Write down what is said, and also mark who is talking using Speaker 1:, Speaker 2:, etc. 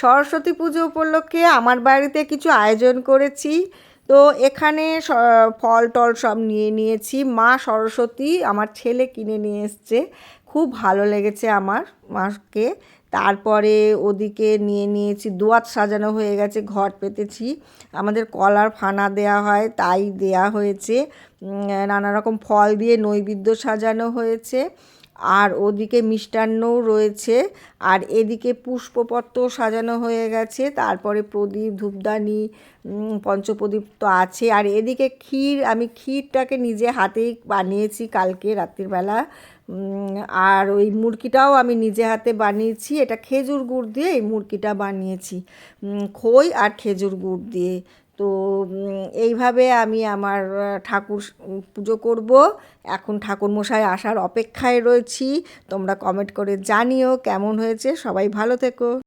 Speaker 1: সরস্বতী পুজো উপলক্ষে আমার বাড়িতে কিছু আয়োজন করেছি। তো এখানে ফল টল সব নিয়ে নিয়েছি। মা সরস্বতী আমার ছেলে কিনে নিয়ে এসছে, খুব ভালো লেগেছে আমার মাকে। তারপরে ওদিকে নিয়ে নিয়েছি, দোয়াত সাজানো হয়ে গেছে, ঘট পেতেছি, আমাদের কলার ফানা দেয়া হয় তাই দেয়া হয়েছে। নানা রকম ফল দিয়ে নৈবেদ্য সাজানো হয়েছে। আর ওদিকে মিষ্টান্নও রয়েছে। আর এদিকে পুষ্পপত্র সাজানো হয়ে গেছে, তারপরে প্রদীপ ধূপদানি পঞ্চপ্রদীপ তো আছে। আর এদিকে ক্ষীর, আমি ক্ষীরটাকে নিজে হাতেই বানিয়েছি কালকে রাত্রিবেলা। আর ওই মুরগিটাও আমি নিজে হাতে বানিয়েছি, এটা খেজুর গুড় দিয়ে এই মুরগিটা বানিয়েছি, খই আর খেজুর গুড় দিয়ে। তো এইভাবে আমি আমার ঠাকুর পুজো করব। এখন ঠাকুরমশাই আসার অপেক্ষায় রয়েছি। তোমরা কমেন্ট করে জানিও কেমন হয়েছে। সবাই ভালো থেকো।